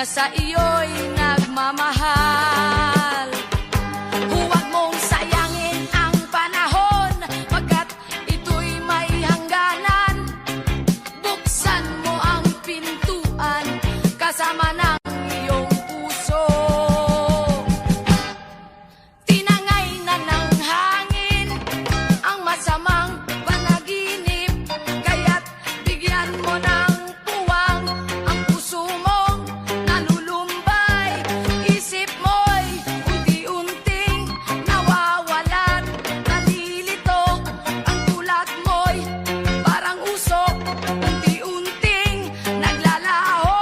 sa iyo'y nagmamahal. Huwag mong sayangin ang panahon, pagkat ito'y may hangganan. Buksan mo ang pintuan kasama ng iyong puso. Tinangay na ng hangin ang masamang panaginip, kaya't bigyan mo ng puwang ang puso mong nalulumbay. Isip mo'y unti-unting nawawalan, nalilito ang tulad mo'y parang usok, unti-unting naglalaho.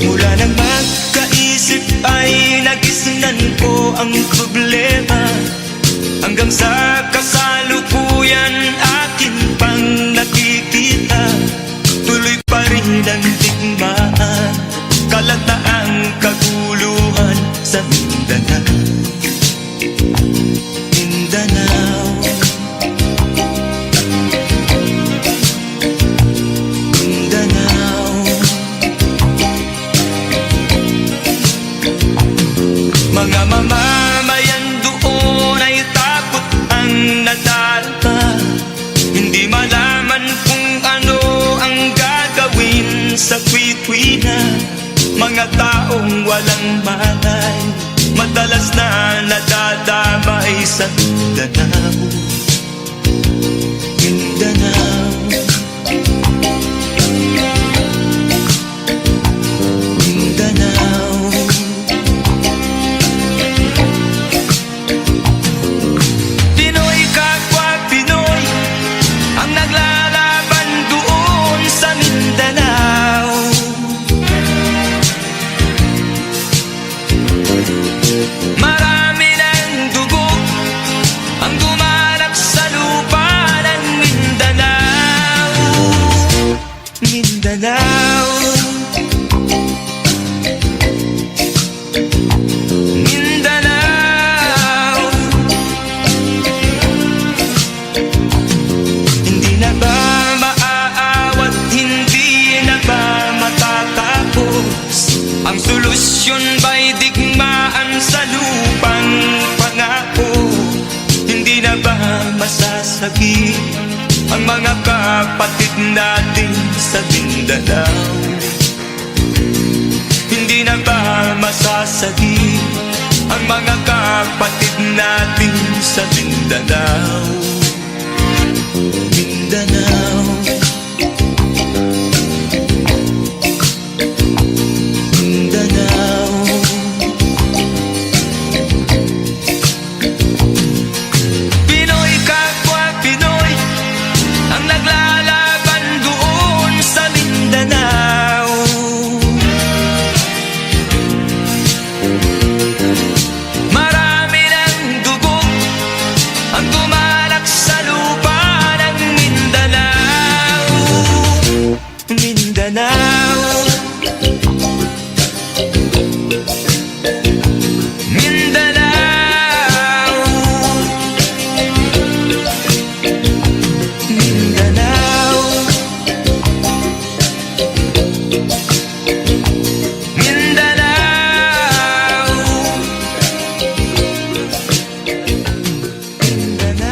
Mula nang magkaisip ay nagisnan ko ang problema, hanggang sa kasalukuyan akin pang nakikita. Tuloy pa rin ang digmaan, kalataang kaguluhan sa Mindanao. Mindanao, Mindanao. Mga mamamayan doon ay takot ang nadarama, hindi malaman kung ano ang gagawin sa kwitwina. Mga taong walang malay, madalas na nadadamay sa Mindanao. Mindanao, Mindanao. Pinoy kapwa Pinoy ang naglalaban doon sa Mindanao. Marami ng dugo ang dumalak sa lupa ng Mindanao. Mindanao, Mindanao. Hindi na ba maaawat, hindi na ba matatapos? Ang solusyon ba'y digmaan sa lupang pangako? Hindi na ba masasagi ang mga kapatid natin sa Mindanao? Hindi na ba masasagi ang mga kapatid natin sa Mindanao? Mindanao, Mindanao. Pinoy kapwa Pinoy ang naglalaban doon sa Mindanao. Marami ng dugo ang dumalak sa lupa ng Mindanao. Mindanao, Mindanao, Mindanao, Mindanao.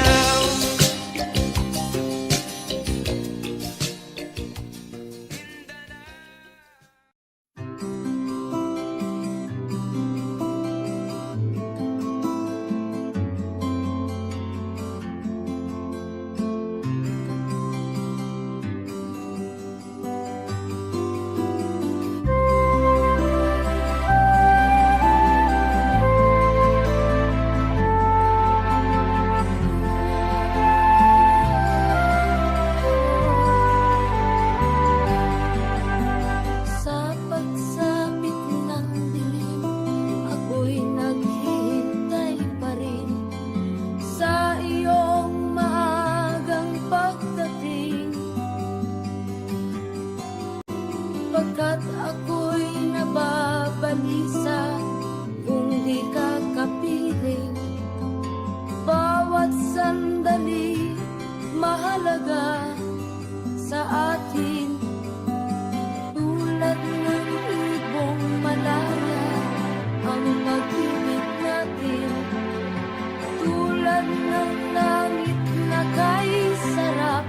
Pagkat ako'y nababalisa kung di ka kapiling. Bawat sandali mahalaga sa atin. Tulad ng ibong malaya ang pag-ibig natin. Tulad ng langit na kay sarap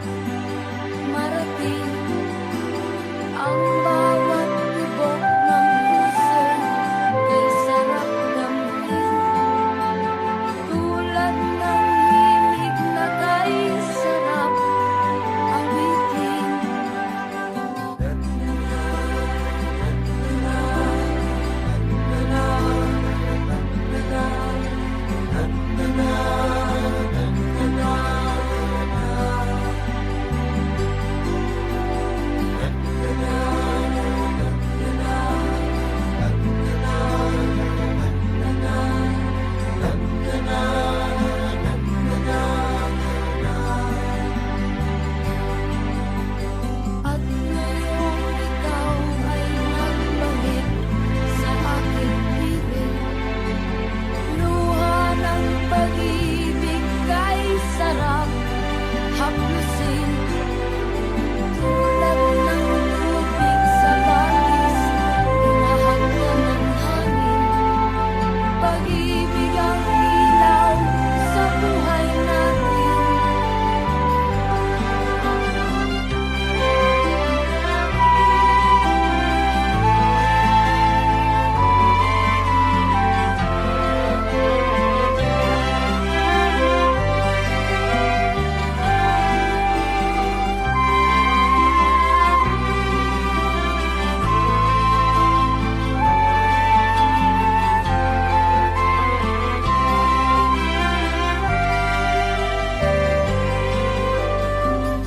marating. Ang bawat tibok ng puso kay sarap damhin. Tulad ng himig na kay sarap awitin. At ngayong ikaw ay nagbalik sa aking piling. Luha ng pag-ibig kay sarap haplusin. Tulad ng tubig sa langis, hinahagdan ng hangin. Pag-ibig ang ilaw sa buhay natin.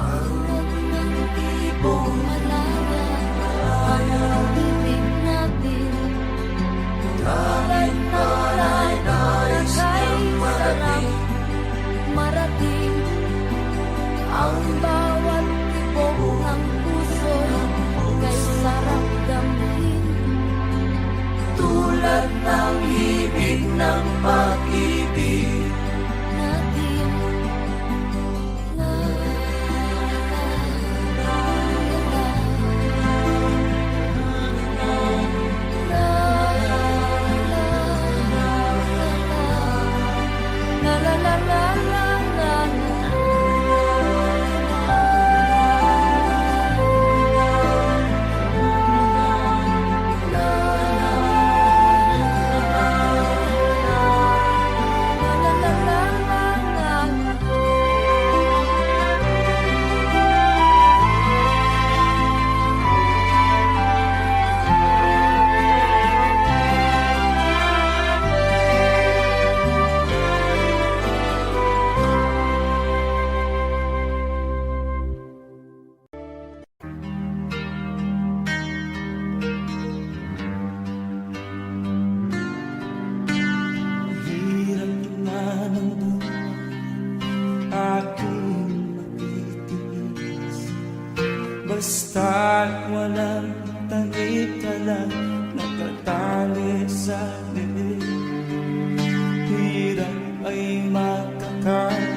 Tulad ng ibong malaya ang pag-ibig natin. Tulad ng langit na kay sarap marating. Ang bawat tibok ng puso kay sarap damhin. Tulad ng himig ng pag-ibig natin. La, la, la, la, la. Hirap na ng buhay aking matitiis. Basta't walang tangik ka lang nakatali sa liig. Hirap ay makakaya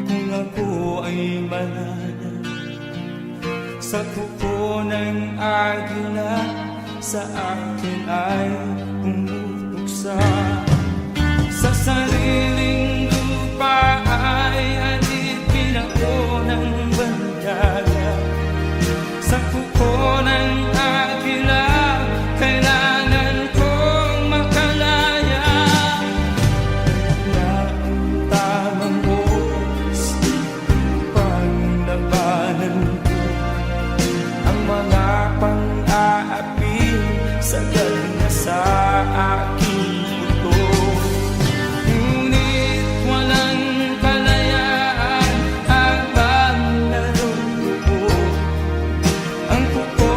kung ako ay malaya. Sa kuko ng agila sa akin ay pumupuksa. Sa sariling lupa ay alipin ako ng bandaga. Sa kuko ng agila kailangan kong makalaya. Na ang tamang oras upang labanan ko ang mga pang-aapi sa galing na sa aking puto. Ngunit walang kalayaan habang naroroon. Ang kuko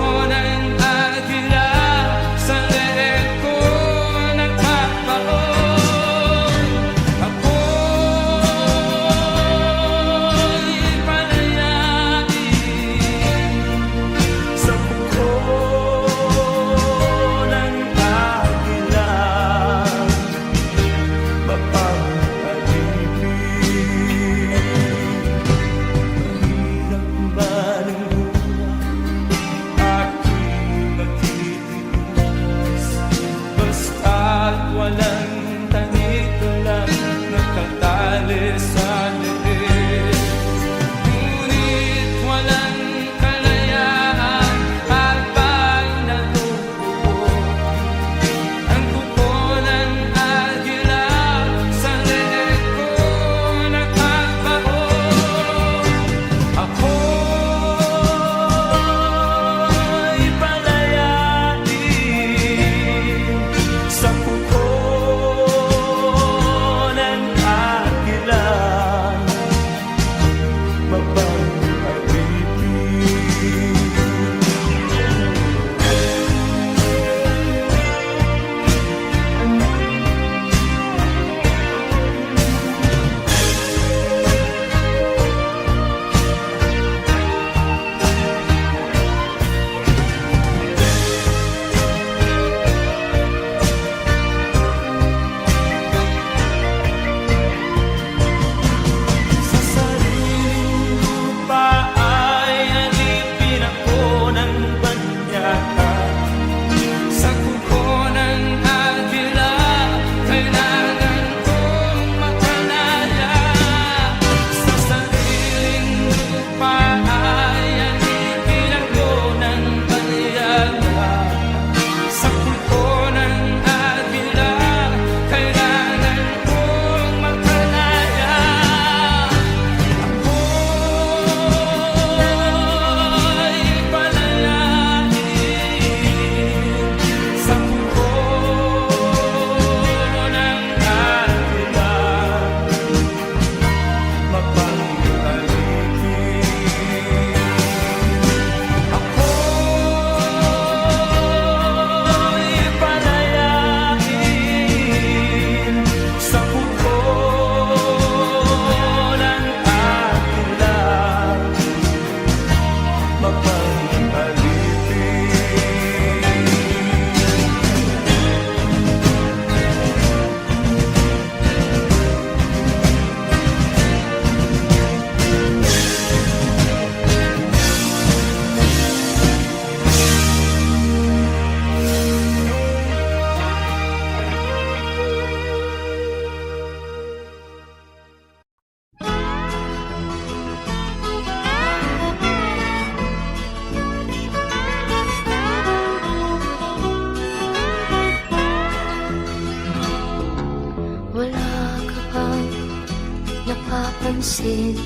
pansin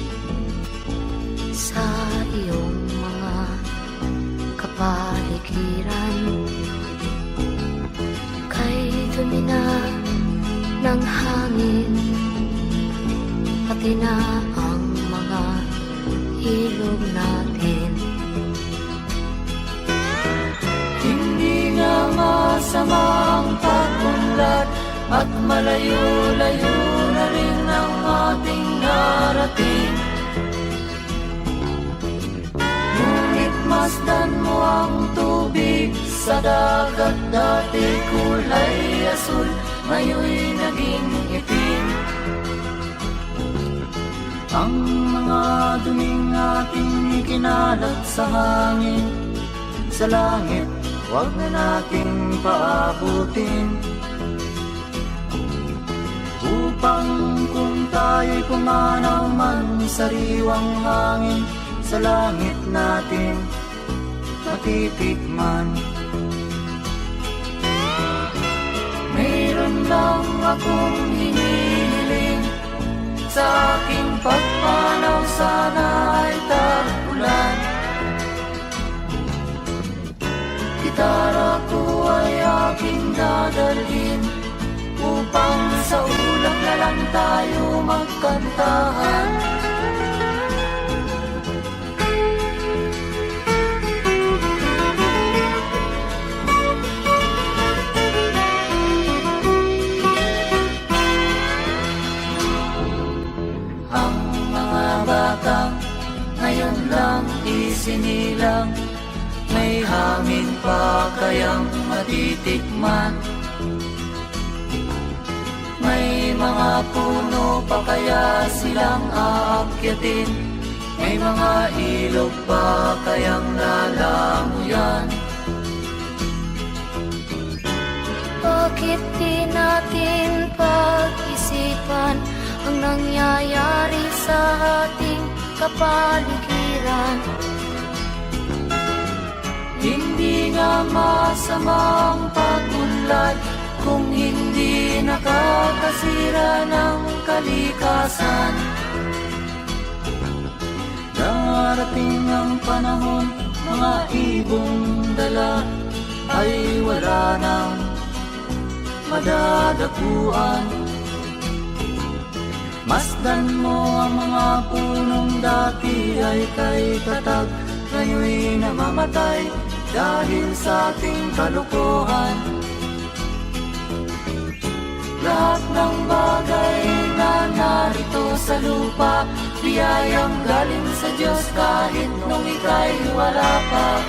sa iyong mga kapaligiran. Kay dumi na ng hangin, pati na ang mga ilog natin. Hindi nga masama ang pag-unlad at malayo-layo na rin ang ating narating. Ngunit masdan mo ang tubig sa dagat, dati kulay asul, ngayon'y naging itim. Ang mga duming ating ikinalat sa hangin, sa langit, huwag na nating paabutin. Upang kung tayo'y pumanaw man sariwang hangin, sa langit natin matitikman. Mayroon lang akong hinihiling, sa aking pagpanaw sana ay tag-ulan. Gitara ko ay aking dadalhin, upang sa ulap na lang tayo magkantahan. Ang mga batang ngayon lang isinilang, may hangin pa kayang matitikman. May mga puno pa kaya silang aakyatin, may mga ilog pa kayang lalamuyan. Bakit di natin pag-isipan ang nangyayari sa ating kapaligiran? Hindi nga masama ang pag-unlad kung hindi nakakasira ng kalikasan. Darating ang panahon, mga ibong dala ay wala nang madadapuan. Masdan mo ang mga punong dati ay kay tatag, ngayon'y namamatay dahil sa ating kalukuhan. Lahat ng bagay na narito sa lupa, biyayang galing sa Diyos kahit nung ika'y wala pa.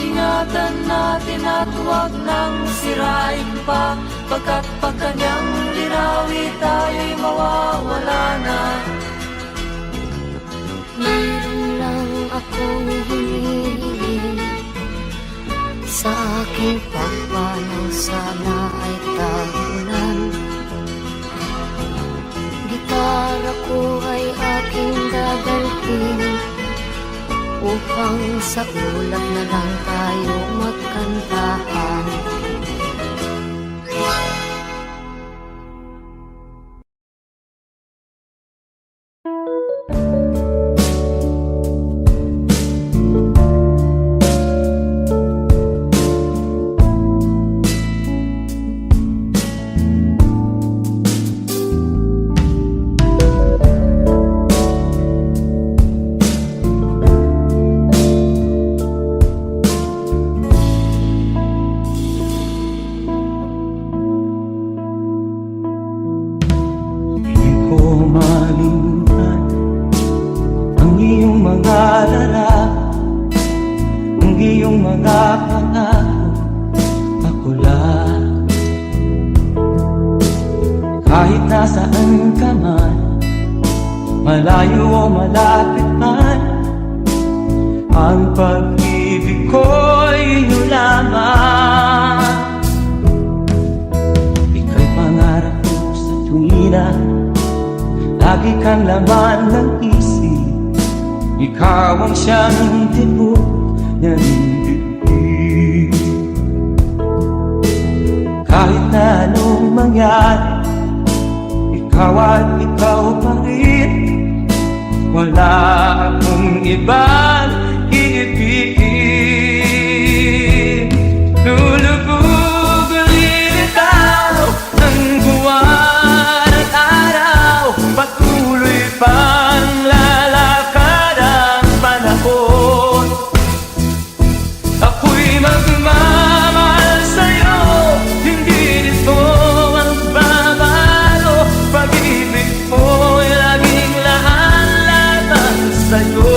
Ingatan natin at huwag nang sirain pa, pagkat pag kanyang linawi tayo'y mawawala na. Mayroon lang akong hinihiling, sa aking pagpanaw sana ay tag-ulan. Gitara ko ay aking dadalhin, upang sa ulap na lang tayo magkantahan. Ang iyong mga pangako, ako lang. Kahit nasaan ka man, malayo o malapit man, ang pag-ibig ko'y iyong lamang. Ika'y pangarap ko sa tuwina, lagi kang laman ng isip. Ikaw ang siyang tibok ng dibdib. Kahit na anong mangyari, ikaw at ikaw pa rin. Wala akong ibang iibigin. Lulubog lilitaw ang buwan at araw, patuloy pang lalakad ang panahon. Ako'y magmamahal sa'yo, hindi nito magbabago. Pag-ibig mo'y laging lahat-lahat sa'yo.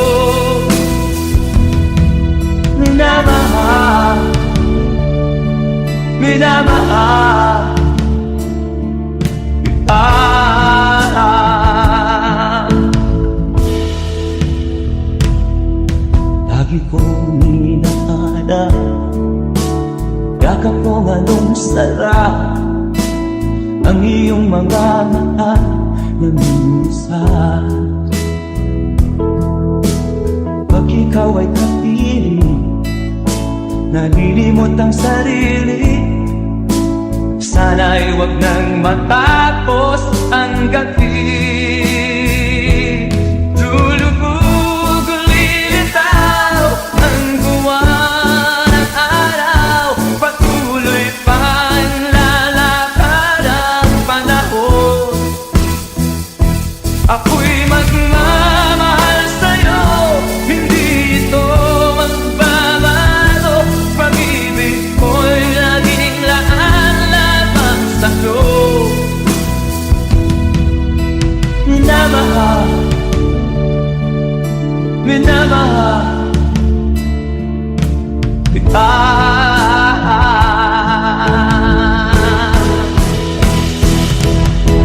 Minamahal, minamahal kita. Lagi kong minahada, yakap mo anong sarap, ang iyong mga mata na minsan. Pag ikaw ay kapiling, nalilimot ang sarili. Sana'y wag nang matapos ang gabi. Lulubog lilitaw ang buwan at araw, patuloy pang lalakad ang panahon. Ako'y magmamahal sa'yo, hindi ito magbabago. Pag-ibig mo'y laging lahat-lahat sa'yo. Minamahal, minamahal kita.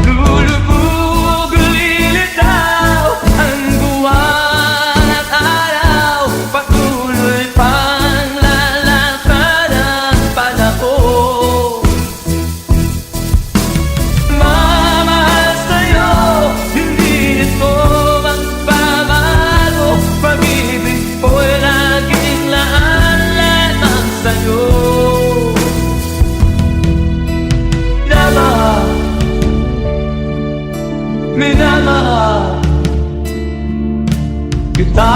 Lulubog lilitaw ang buwan at araw, patuloy pang lalakad ang panahon. Mamahal sa'yo, hindi ito magbabago. Pag-ibig ko'y laging lahat-lahat sa'yo. Minamahal, minamahal kita.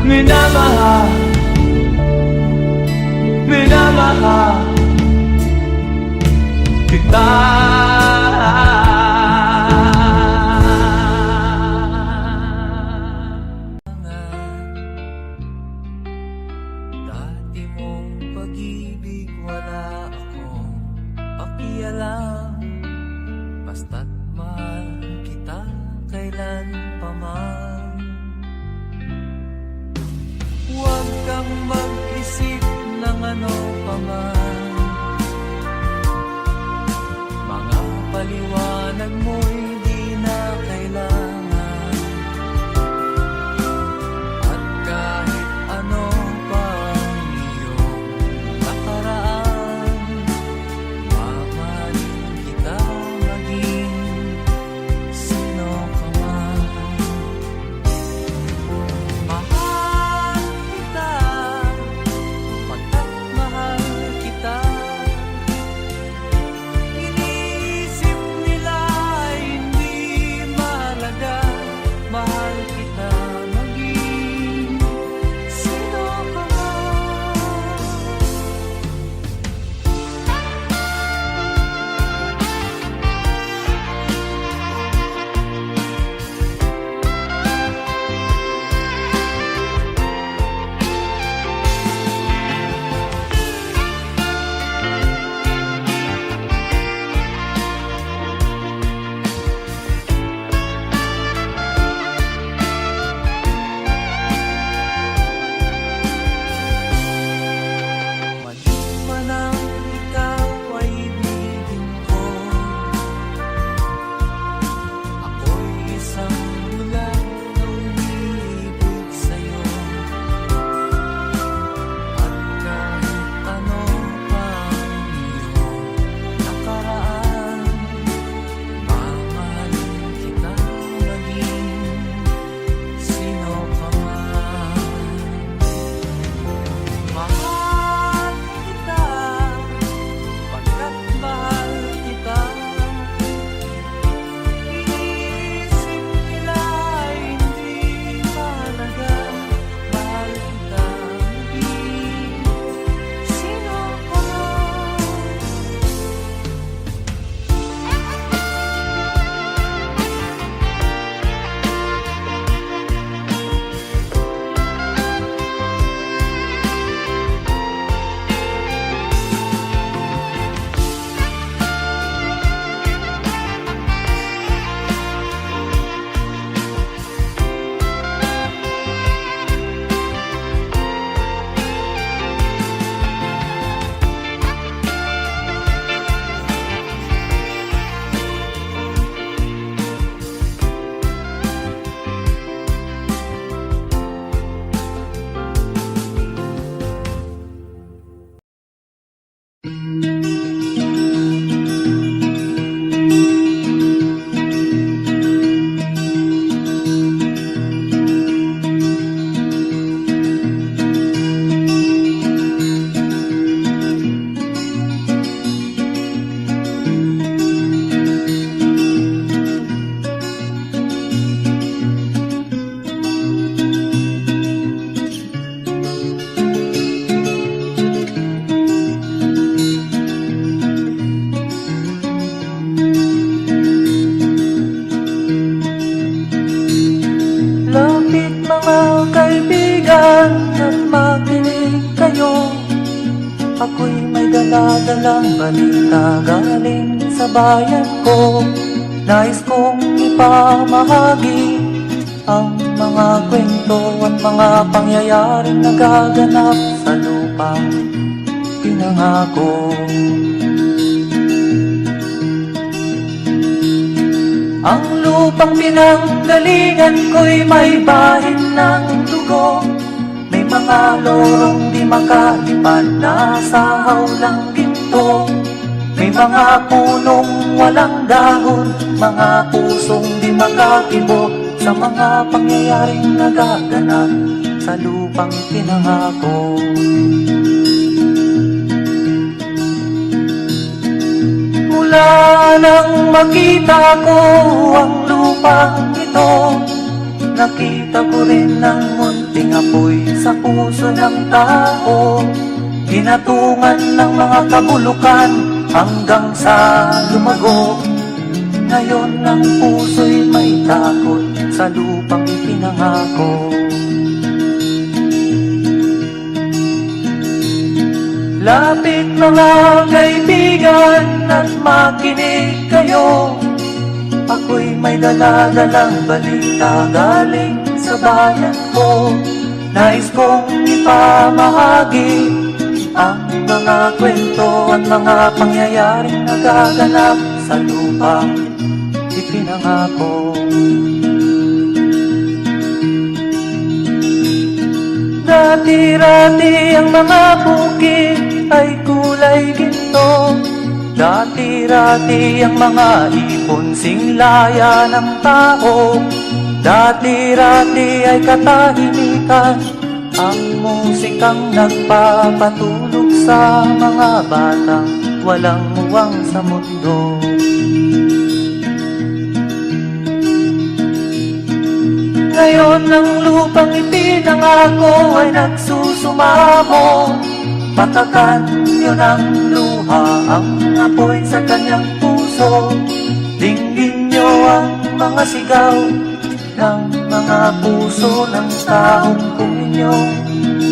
Minamahal, minamahal kita. Dati mong pag-ibig, wala akong pakialam. Basta't mahal kita kailan pa man. Huwag kang mag-isip ng ano pa man. Mga paliwanag mo'y di na kailangan. At kahit ano pa ang iyong nakaraan, mamahalin kita maging sino ka man. Mahal kita, pagkat mahal kita. Ako'y may dala-dalang balita galing sa bayan ko. Nais kong ipamahagi ang mga kwento at mga pangyayaring nagaganap sa lupang pinangako. Ang lupang pinanggalingan ko'y may bahin ng dugo. May mga lorong di makalipad na sa hawlang ginto. May mga punong walang dahon, mga pusong di makakibo sa mga pangyayaring nagaganap sa lupang pinangako. Mula nang makita ko ang lupang ito, nakita ko rin ang munting apoy sa puso ng tao. Hinatungan ng mga kabulukan hanggang sa lumago. Ngayon ang puso'y may takot sa lupang ipinangako. Lapit mga kaibigan at makinig kayo. Ako'y may dala-dalang balita galing sa bayan ko. Nais kong ipamahagi ang mga kwento at mga pangyayaring nagaganap sa lupang ipinangako. Dati-rati ang mga bukid ay kulay ginto. Dati-rati ang mga ibon singlaya ng tao. Dati-rati ay katahimikan ang musikang nagpapatulog sa mga batang walang muwang sa mundo. Ngayon ang lupang ipinangako ay nagsusumamo. Patakan niyo ng luha ang apoy sa kanyang puso. Dinggin niyo ang mga sigaw ng mga puso ng taong kung inyong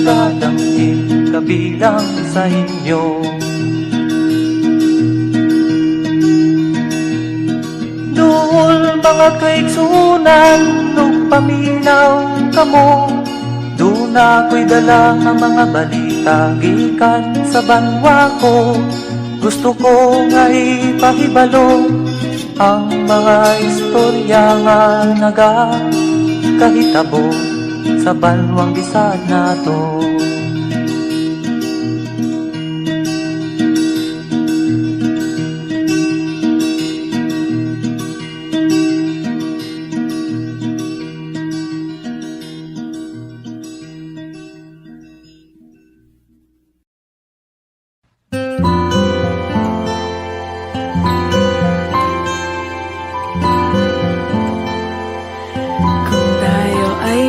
dadamhin kabilang sa inyo. Duol mga kaigsunan nung paminaw kamo. Doon ako'y dala ng mga balita gikan sa banwa ko. Gusto ko nga ipahibalo ang mga istorya nga nagakahitabo sa banwang bisag nato.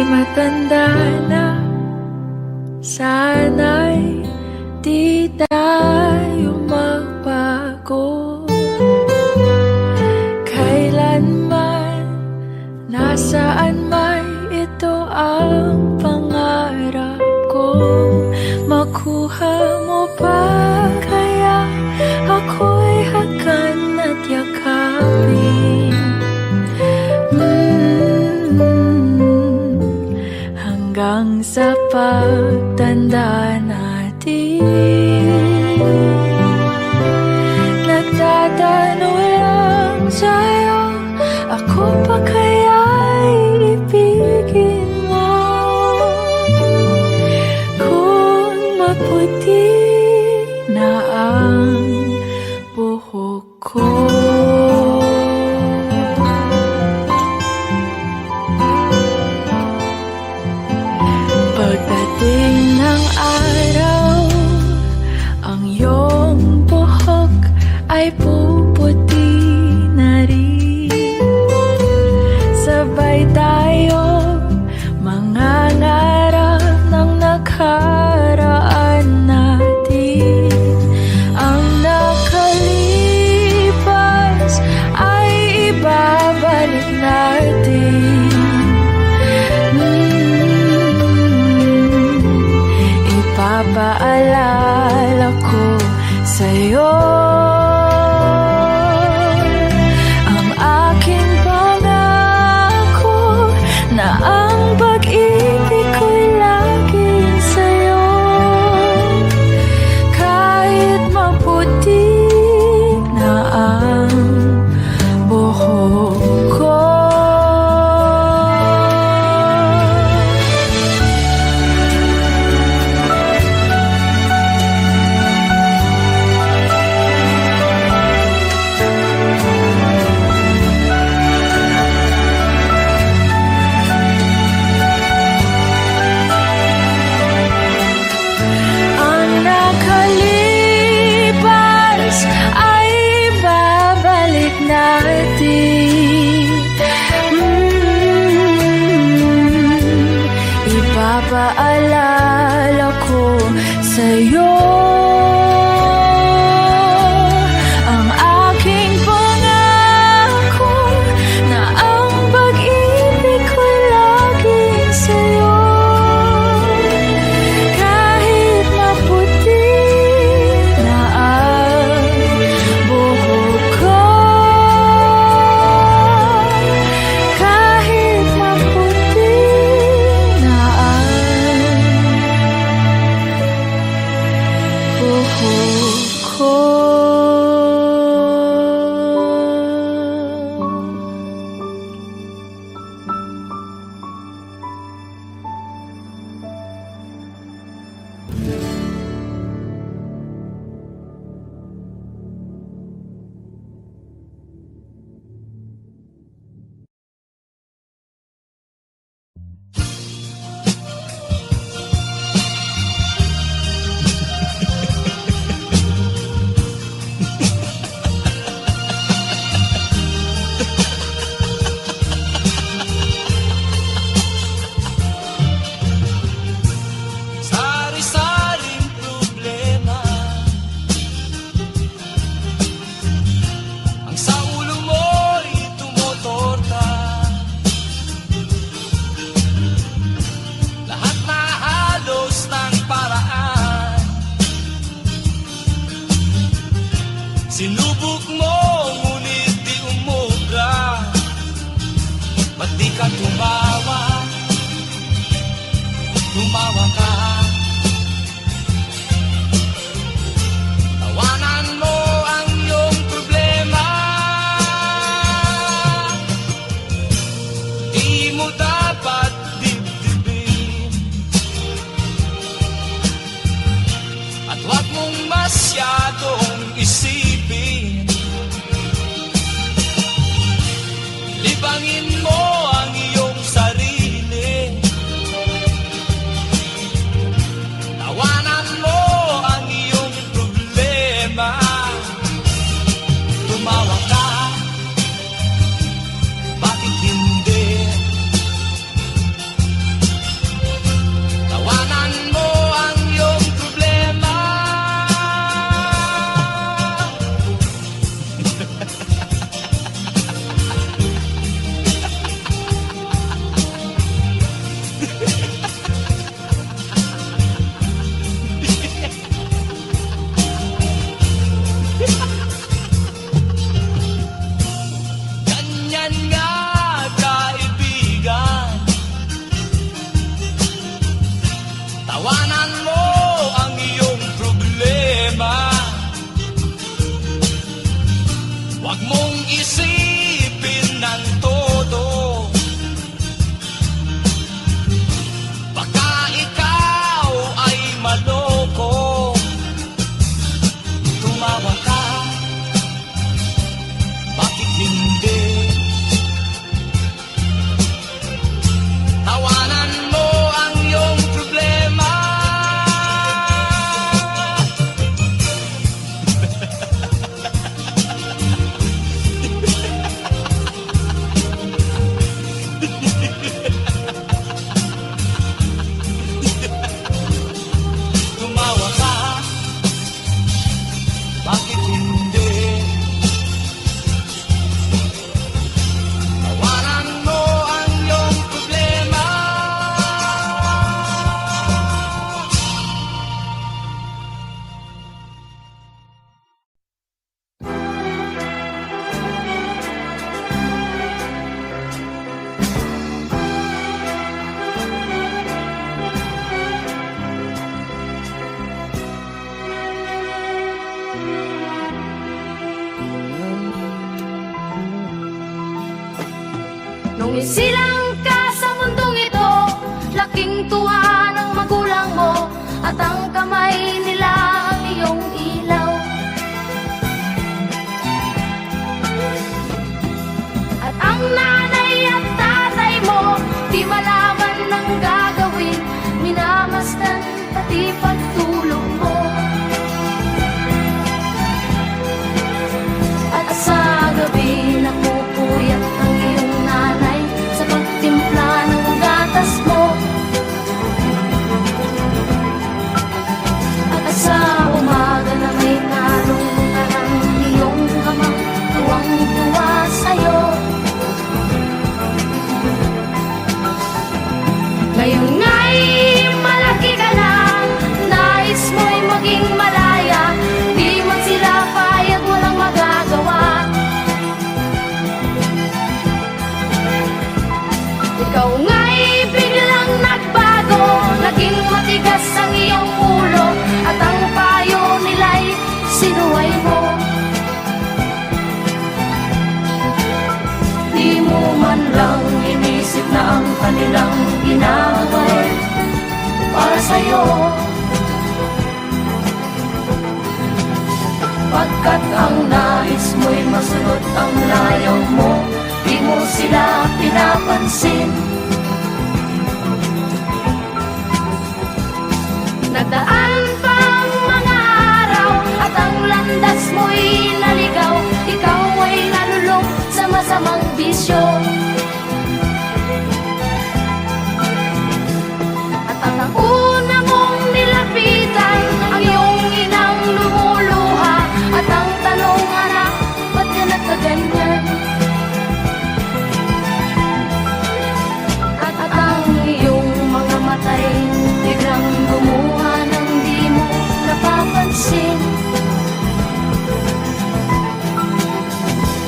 Matanda na, sana'y di tayo magbago. Kailanman, nasaan man, ito ang pangarap ko. Makuha mo ba kaya ako'y hagan at yakapin? Hanggang sa pagtanda natin, nagtatanong lang sa'yo, ako pa kaya'y ibigin mo? Kung maputi na ang buhok ko. Pagdating ng araw, ang iyong buhok ay puputi na rin. Sabay tayo mangangarap ng nakaraan natin. Ang nakalipas ay ibabalik natin. Ipapaalala ko Ipapaalala ko sa'yo ang aking pangako na ang pag-ibig ko'y laging sa'yo. Kahit maputi na ang buhok ko, kahit maputi na ang buhok ko. Sari-saring problema ang sa ulo mo'y tumutorta. Lahat na halos ng paraan sinubok mo, ngunit di umubra. Ba't di ka tumawa? Tumawa ka. Tawanan mo ang iyong problema. Di mo dapat dibdibin, at huwag mong masyadong isipin. Libangin mo ang iyong sarili. Tawanan mo ang iyong problema. Tumawa ka, bakit hindi? Tawanan mo ang iyong problema. Ganyan nga, kaibigan. Tawanan mo ang iyong problema. Huwag mong isipin ng todo. Baka ikaw ay maloko. Tumawa ka, bakit hindi? Tawanan mo ang iyong problema. Tumawa ka, bakit hindi? Tawanan mo ang iyong problema. Nung isilang ka sa mundong ito, laking tuwa ng magulang mo, at ang kamay nila ang iyong ilaw. At ang nanay at tatay mo, di malaman ng gagawin, minamasdan pati pagtulong mo. At sa gabi napupuyat ang iyong nanay sa pagtimpla ng gatas mo. Pagkat ang nais mo'y masunod ang layaw mo, di mo sila pinapansin. Nagdaan pa ang mga araw at ang landas mo'y naligaw. Ikaw ay nalulong sa masamang bisyo. At ang una mong nilapitan, ang iyong inang lumuluha. At ang tanong, anak, ba't ka nagkaganyan? At ang iyong mga matay biglang gumuha nang di mo napapansin.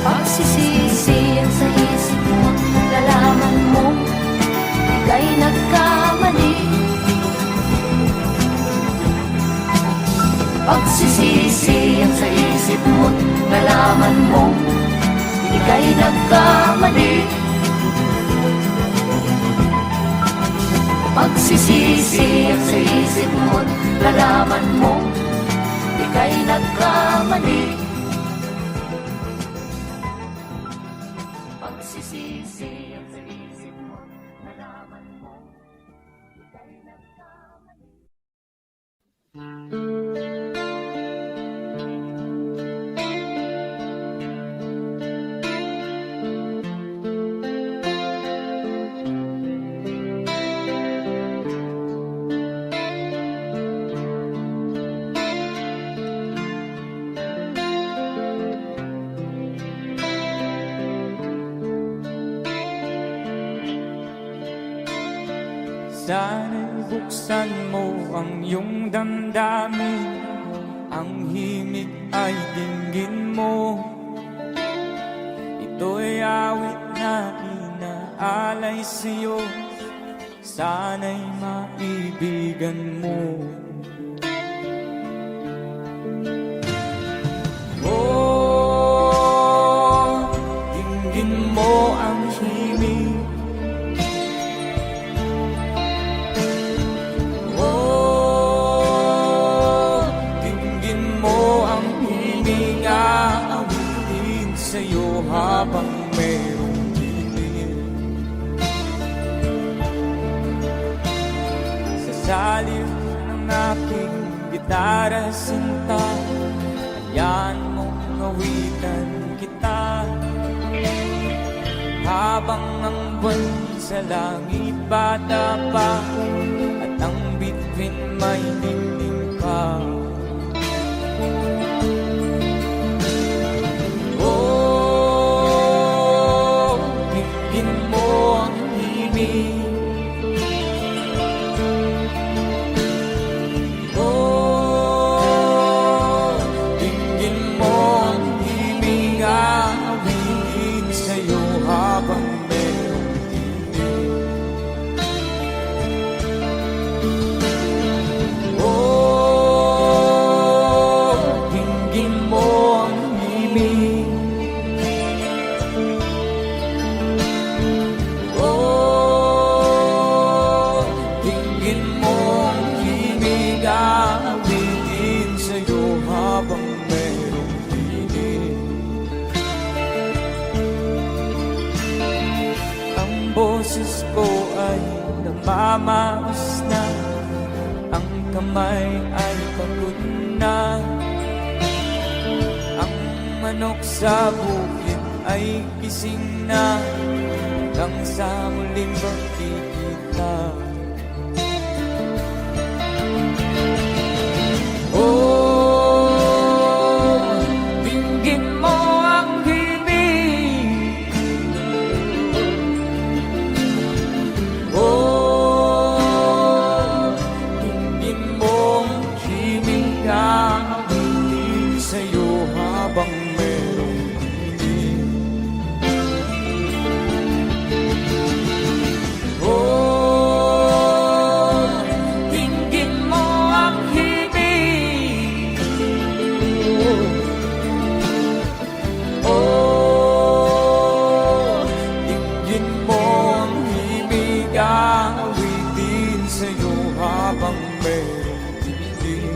Pagsisisihan sa isip mo, lalaman mo ika'y nagkamali. Pagsisisihan sa isip mo, lalaman mo ika'y nagkamali. Pagsisisihan sa isip mo, lalaman mo ika'y nagkamali. Pagsisisihan sa isip mo, nalaman mo ika'y nagkamali. Sana'y buksan mo ang iyong damdamin, ang himig ay dinggin mo. Ito'y awit na inaalay sa'yo, sana'y maibigan mo. Oh, dinggin mo ang himig. Sa'yo habang mayroong dilim, sa saliw ng aking gitara sinta, hayaan mong awitan kita. Habang ang buwan sa langit bata pa, at ang bituin may dingding pa. Boses ko ay namamaos na, ang kamay ay pagod na. Ang manok sa bukid ay gising na, hanggang sa muling magkikita. Oh, dinggin mo ang himig. Oh, dinggin mo ang himig, awitin sa'yo habang merong himig. Oh, dinggin mo ang himig. Oh, dinggin mo ang himig, awitin sa'yo habang merong himig.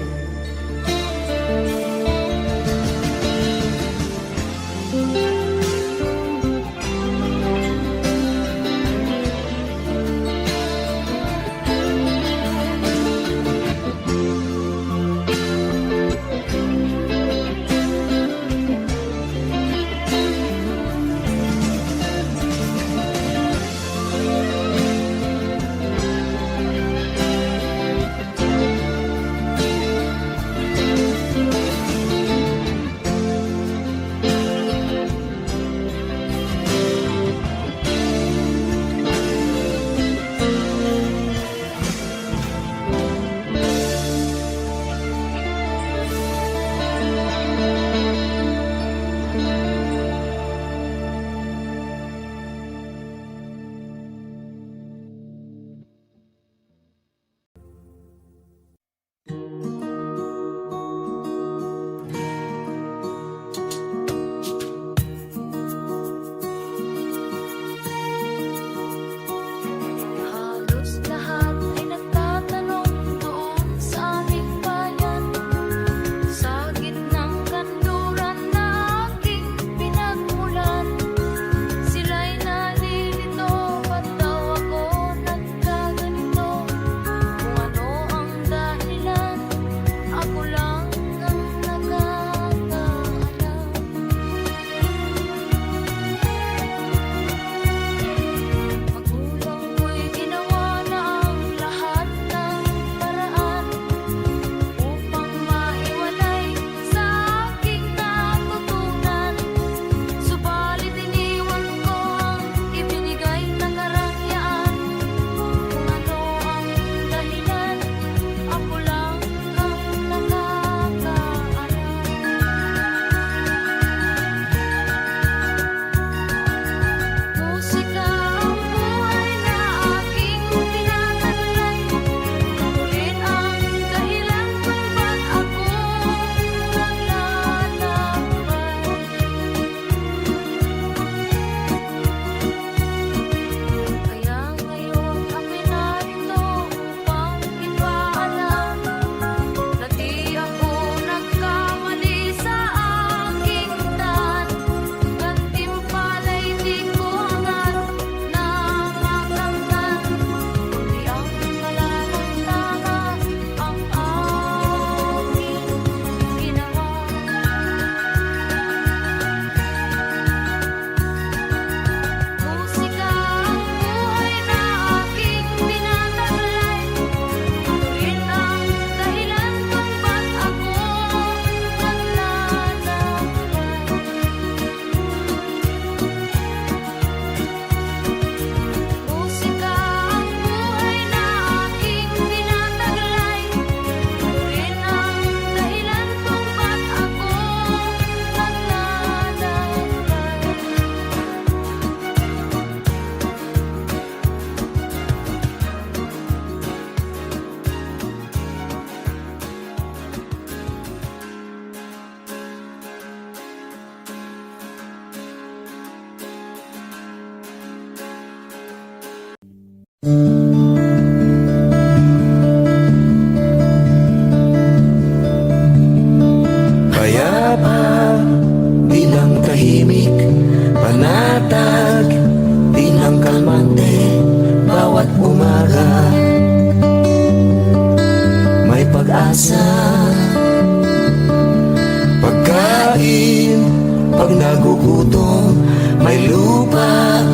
gutom, may lupa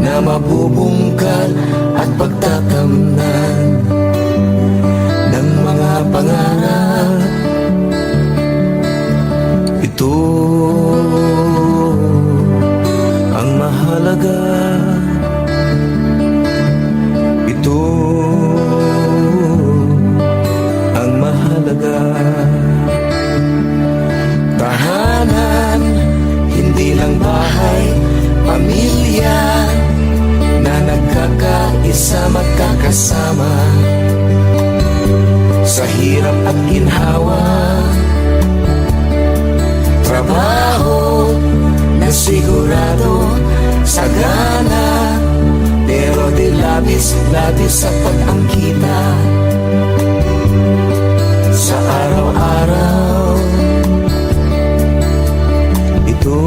na mabubungkal at pagtatamnan ng mga pangarap. Ito ang mahalaga. Ito ang mahalaga. Tahanan, hindi lang bahay, pamilya na nagkakaisa, magkakasama sa hirap at ginhawa. Trabaho na sigurado, sagana, pero di labis-labis sapat ang kita sa araw-araw. Ito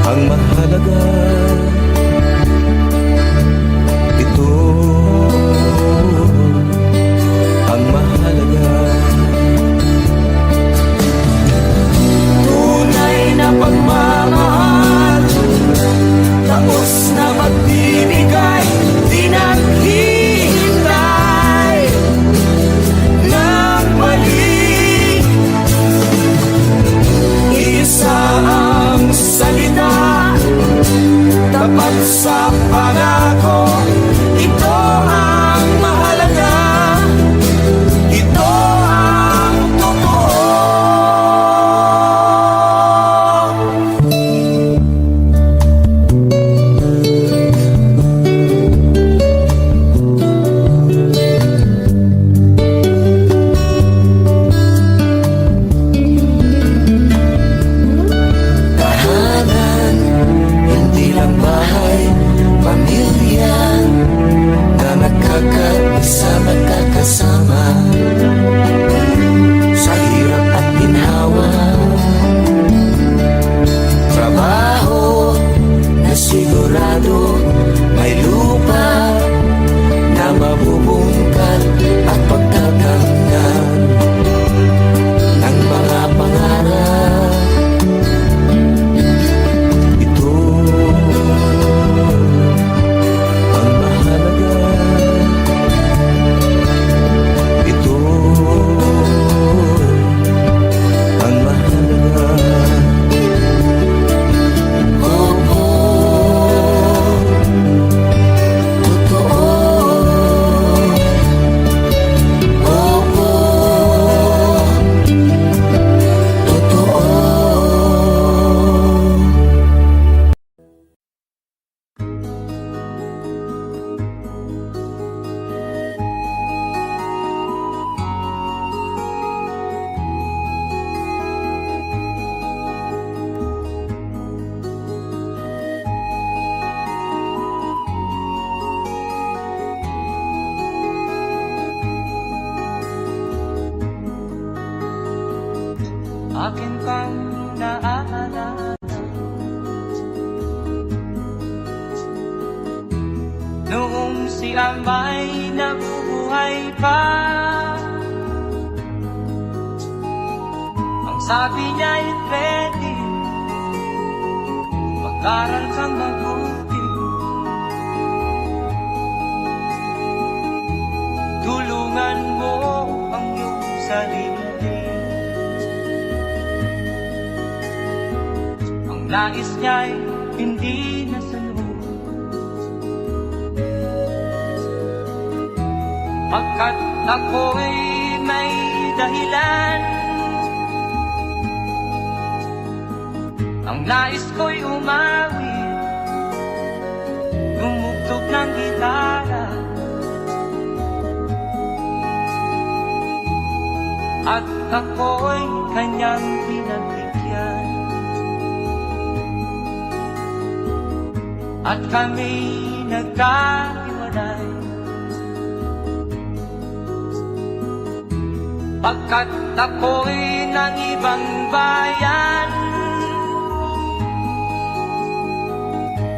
ang mahalaga. Ito ang mahalaga. Tunay na pagmamahal, tapos na magbibigay, di naghihintay ng mali. Isa ang salita, tapat sa pangako. Ito ang mahalaga. Ito ang totoo. Tahanan, hindi lang bahay, pamilya na nagkakaisa, magkakasama sa hirap at ginhawa. Trabaho na sigurado, may lupa na mabubungkal at pagtatamnan ng mga pangarap. Ito ang mahalaga. Ito ang mahalaga. Oo, totoo. Oo, totoo. Akin kang naaalala noong si Amay nabubuhay pa. Ang sabi niya'y pwede mag-aral kang mabuti, tulungan mo ang iyong sarili. Ang nais niya'y hindi nasunod, pagkat ako'y may dahilan. Ang nais ko'y umawi, tumugtog ng gitara, at ako'y kanyang pinagbigyan. At kami nagkahiwalay, pagkat ako'y ng ibang bayan.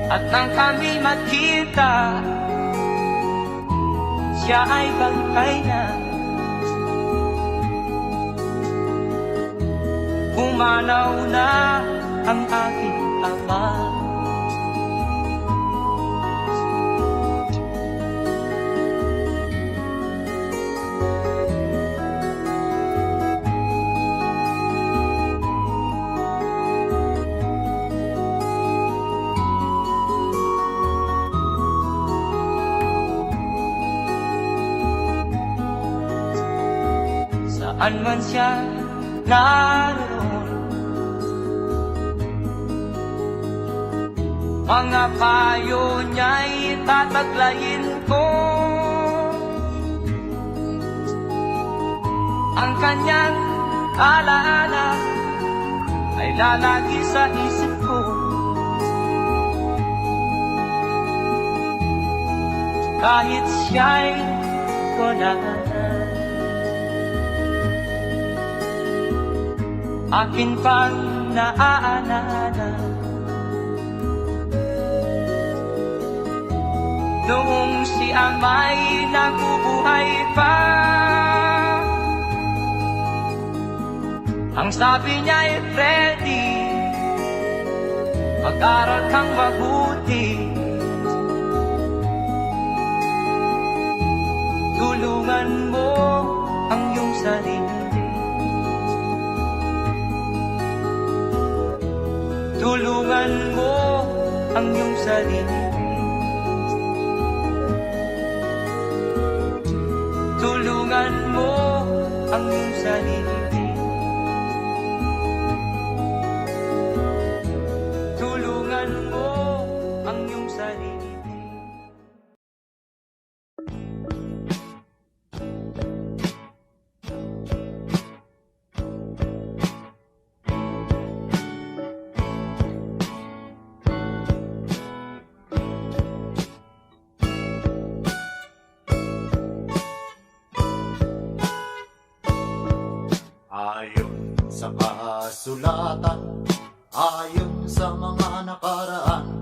At nang kami magkita, siya ay bangkay na. Pumanaw na ang aking ama. Saan man siya naroon, mga payo niya'y tataglayin ko. Ang kanyang alaala ay lalagi sa isip ko. Kahit siya'y wala na, akin pang naaalala noong si ama'y nabubuhay pa. Ang sabi niya'y Freddy, mag-aral kang mabuti, tulungan mo ang iyong sarili. Tulungan mo ang iyong sarili. Tulungan mo ang iyong sarili. Tulungan mo ang iyong sarili. Ayon sa kasulatan, ayon sa mga nakaraan,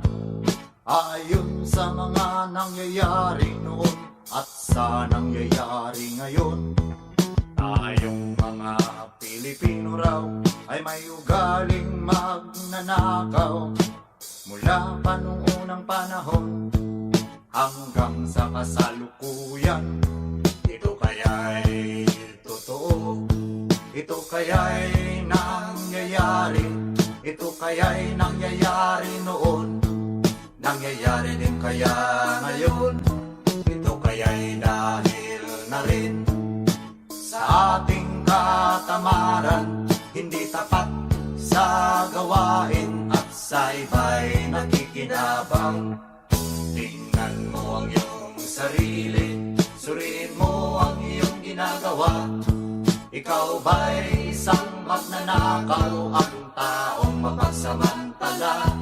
ayon sa mga nangyayari noon at sa nangyayari ngayon, tayong mga Pilipino raw ay may ugaling magnanakaw mula pa nung unang panahon hanggang sa kasalukuyan. Ito kaya'y totoo, ito kaya'y nangyayari, ito kaya'y nangyayari noon, nangyayari din kaya ngayon. Ito kaya'y dahil na rin sa ating katamaran, hindi tapat sa gawain at sa iba'y nakikinabang. Tingnan mo ang iyong sarili, suriin mo ang iyong ginagawa. Ikaw ba'y isang magnanakaw, ang taong mapagsamantala,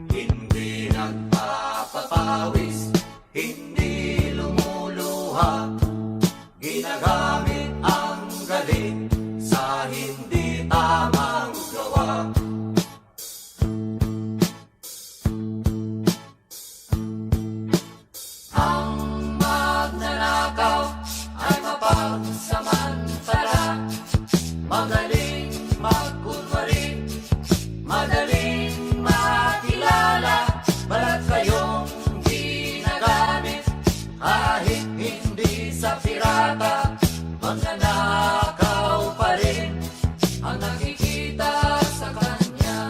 hindi nagpapapawis, hindi lumuluha, ginagamit ang galing sa hindi tamang gawa. Ang magnanakaw ay mapagsamantala, magaling magkunwari, madaling makilala, balat kayong ginagamit kahit hindi sa pirata, magnanakaw pa rin ang nakikita sa kanya.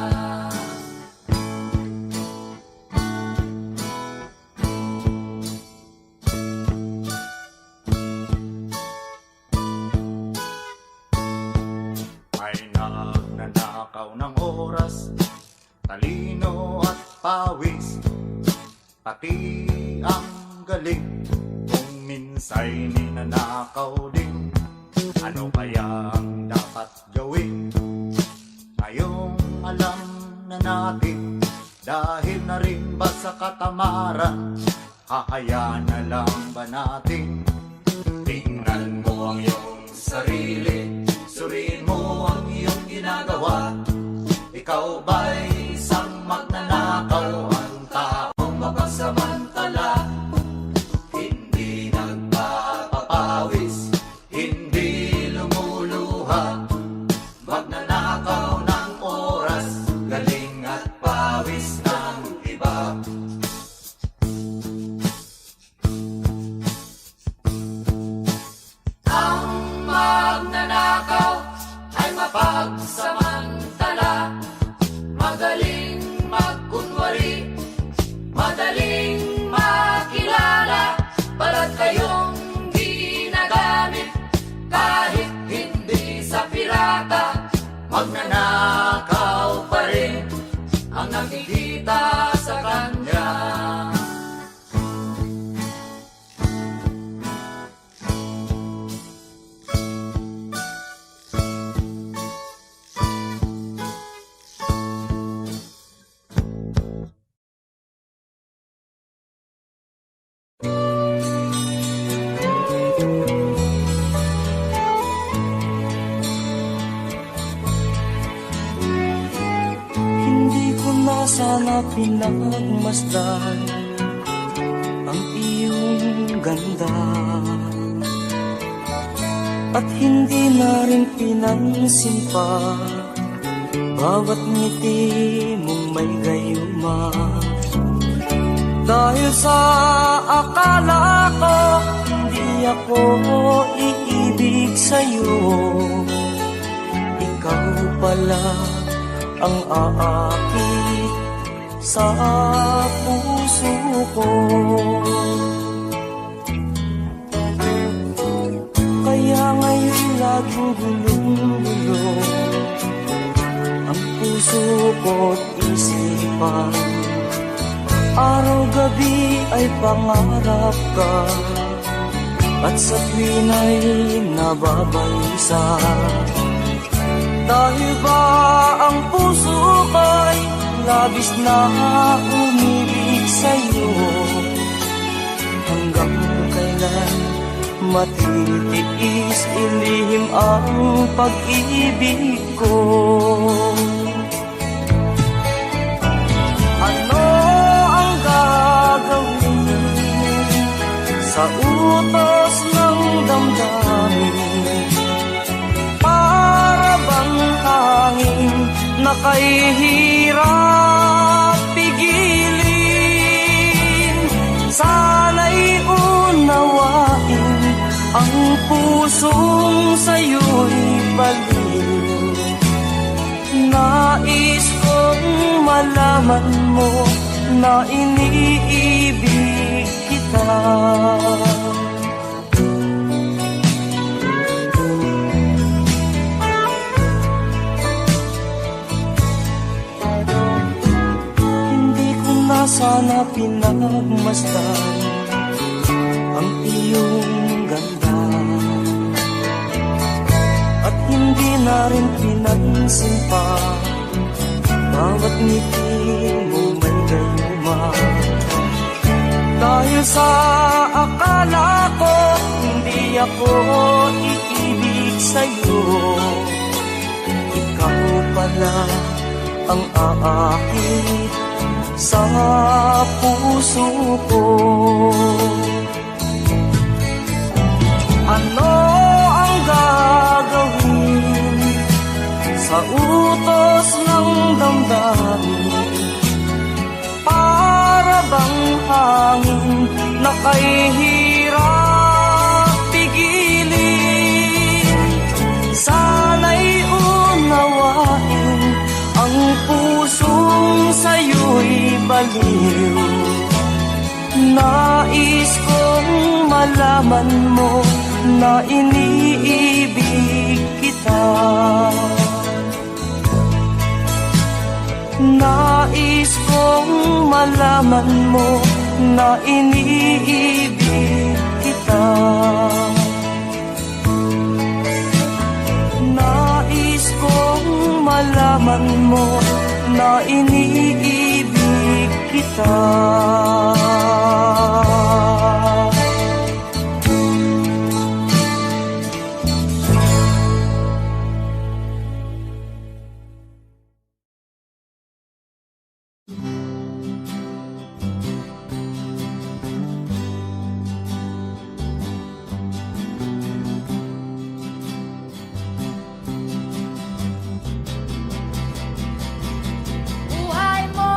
May nagnanakaw ng oras, talino at pawis, pati ang galing, kung minsa'y ninanakaw din. Ano kaya ang dapat gawin? Ngayong alam na natin, dahil na rin ba sa katamaran, hahayaan na lang ba natin? Tingnan mo ang iyong sarili, suriin mo ang iyong ginagawa. Ikaw ba'y isang magnanakaw, ang taong mapagsamantala, hindi nagpapapawis, hindi lumuluha, magnanakaw sana pinagmasdan ang iyong ganda, at hindi na rin pinansin pa bawat ngiti mong may gayuma. Dahil sa akala ko hindi ako iibig sa'yo, ikaw pala ang aakit sa puso ko. Kaya ngayon laging gulong-gulong ang puso ko't isipan. Araw-gabi ay pangarap ka, at sa tuwin ay nababalisa. Dahil ba ang puso ko'y labis na umibig sa'yo, hanggang kailan matitiis ilihim ang pag-ibig ko? Ano ang gagawin sa utos ng damdamin? Para bang hangin na kahihirap pigilin? Sana'y unawain ang pusong sa'yo'y baliw. Nais kong malaman mo na iniibig kita. Hindi ko na sana pinagmasdan ang iyong ganda, at hindi na rin pinansin pa bawat ngiti mo may gayuma. Dahil sa akala ko hindi ako iibig sa'yo, ikaw pala ang aakit sa puso ko. Ano ang gagawin sa utos ng damdamin? Para bang hangin na kahihirap pigilin? Sana'y unawain ang pusong sa'yo'y baliw. Nais kong malaman mo na iniibig kita. Nais kong malaman mo na iniibig kita. Nais kong malaman mo na iniibig kita. Buhay mo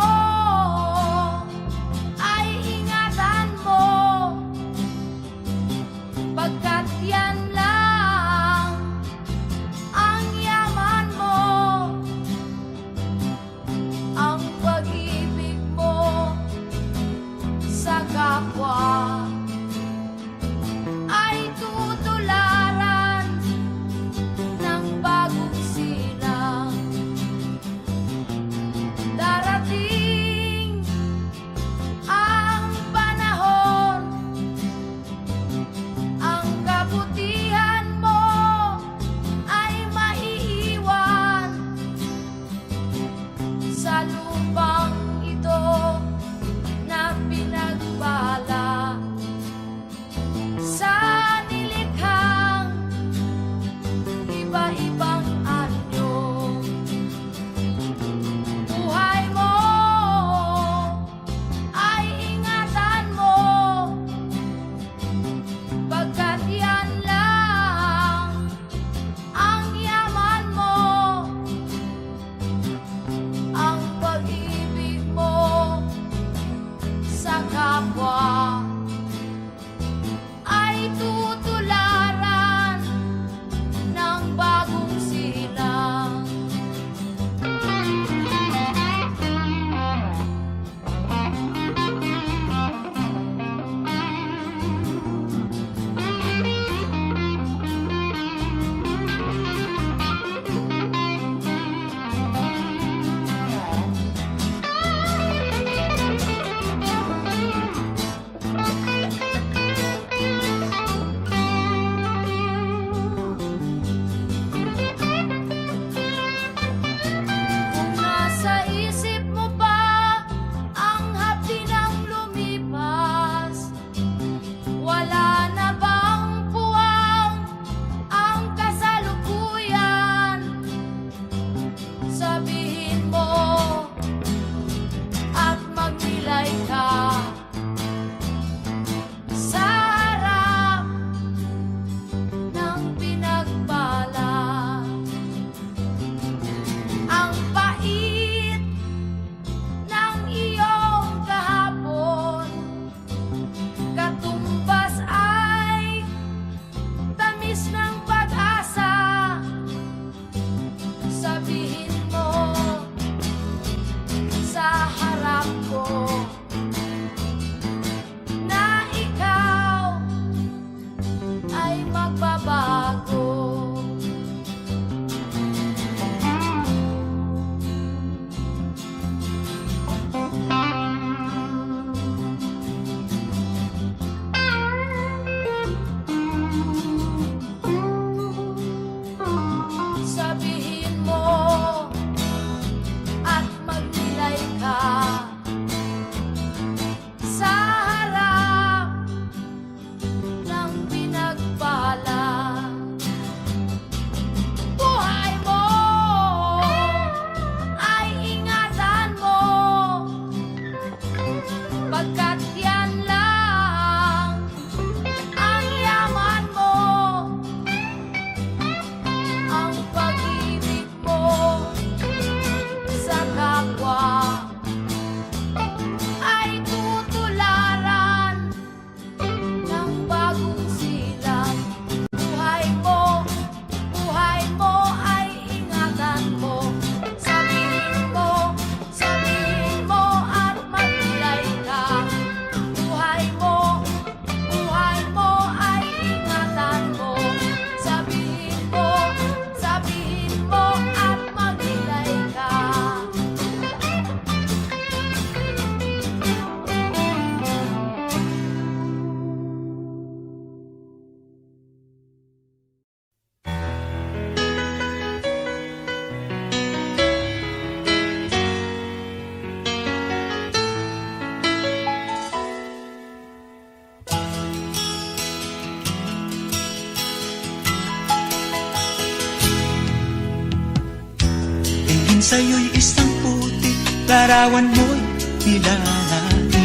sa'yo'y isang puti, larawan mo'y nilalain.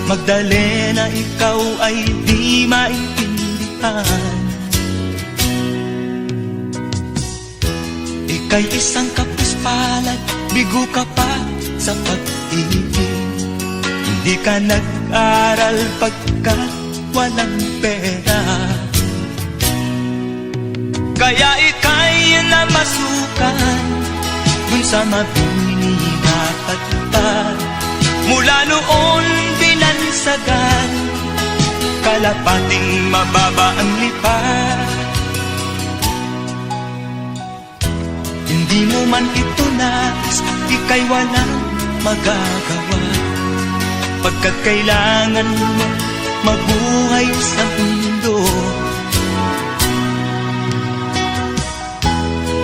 Magdalena, ikaw ay di maintindihan. Ika'y isang kapuspalad, bigo ka pa sa pag-ibig. Hindi ka nag-aral pagkat walang pera, kaya ika'y namasukan dun sa mabini na patpad. Mula noon binansagan, kalapating mababa ang lipad. Hindi mo man ito nais, ika'y walang magagawa, pagkat kailangan mo mabuhay sa mundo.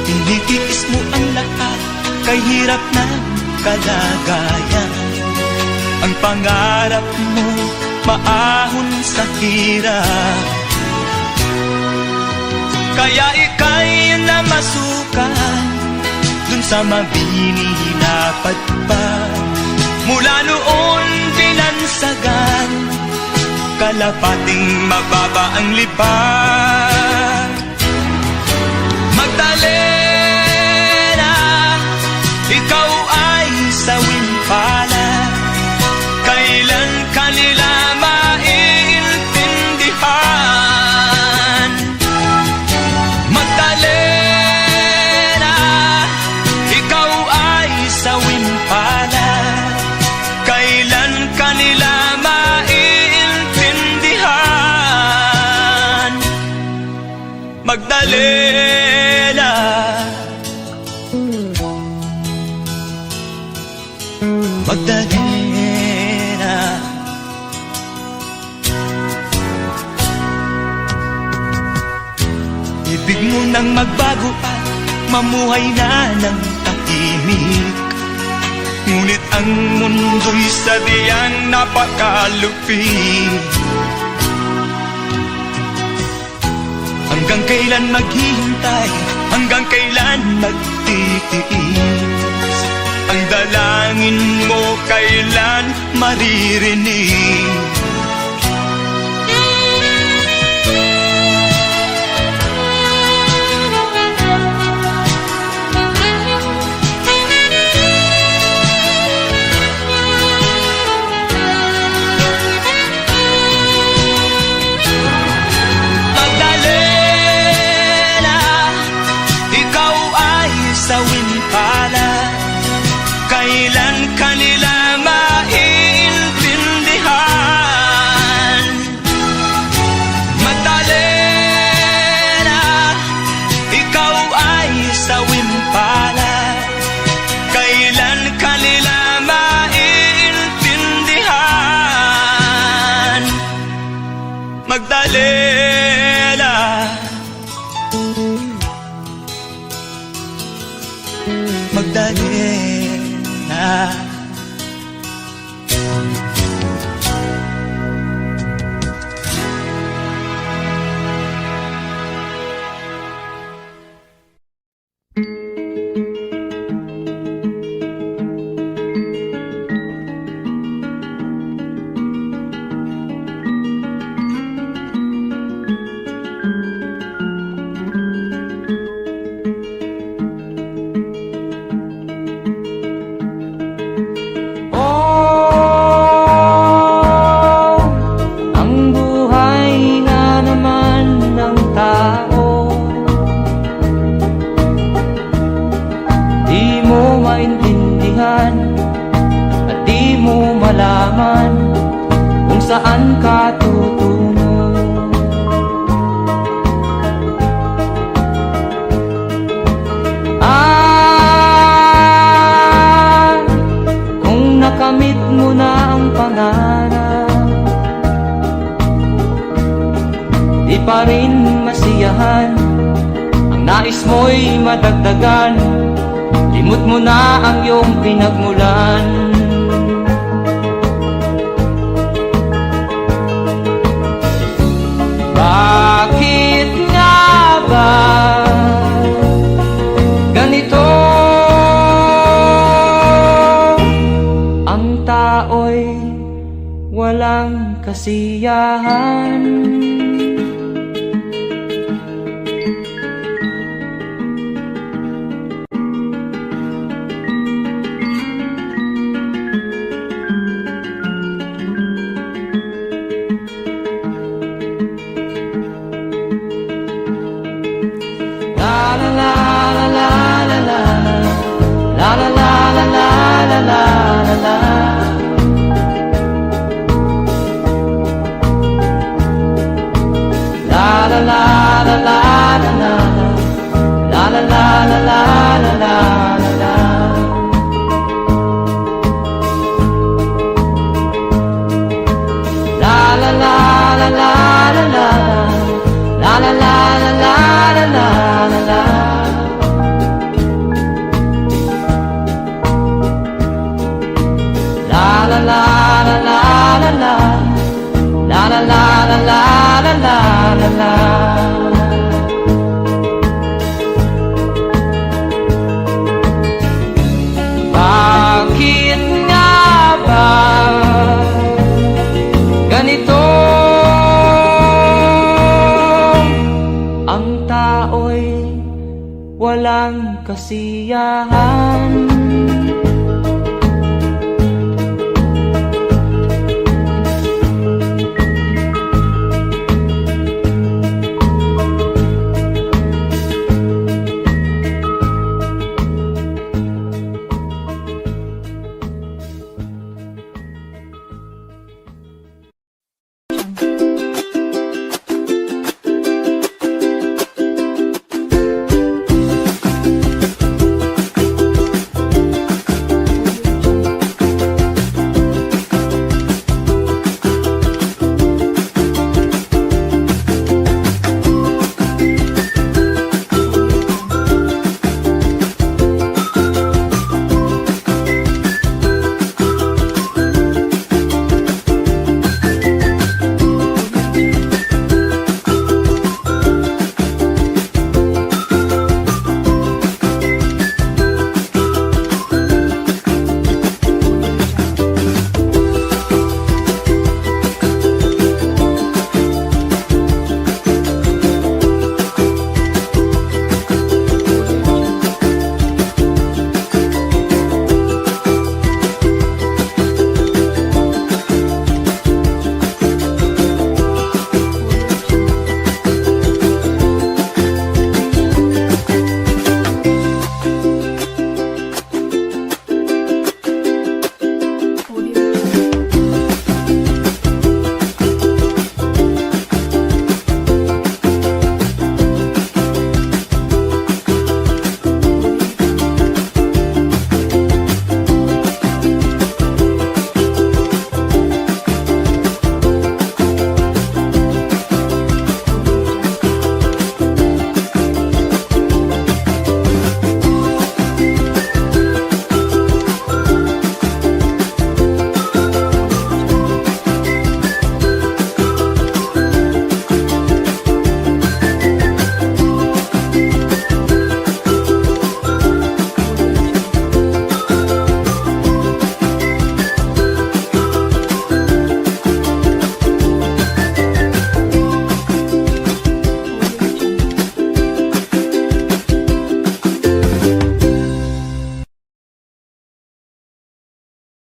Tinitiis mo ang lahat, kay hirap na kalagayan. Ang pangarap mo maahon sa hirap, kaya ika'y namasukan dun sa mabini na patpad. Mula noon binansagan, kalapating mababa ang lipad. Magdalena, ikaw ay sawing palad, kailan kanila maiintindihan. Magdalena, ikaw ay sawing palad, kailan kanila maiintindihan. Magdalena, Magdalena, ibig mo nang magbago at mamuhay na ng tahimik. Ngunit ang mundo'y sadyang napakalupit. Hanggang kailan maghihintay, hanggang kailan magtitiis? Ang dalangin mo kailan maririnig? Magdalena, ikaw ay sawing palad, kailan kanila maiintindihan. Magdalena, ikaw ay sawing palad, kailan kanila maiintindihan. Magdalena, Magdalena. Saan ka tutungo? Kung nakamit mo na ang pangarap, di pa rin masiyahan. Ang nais mo'y madagdagan, limot mo na ang iyong pinagmulan. Bakit nga ba ganito kasiyahan. La la la la la la la la la la la la la la la. La la la la la la la la la la la la la la la. La la la la la la la la la la la la la la. La la la la la la la la la la la la la la la. Bakit nga ba ganito? Ang tao'y walang kasiyahan.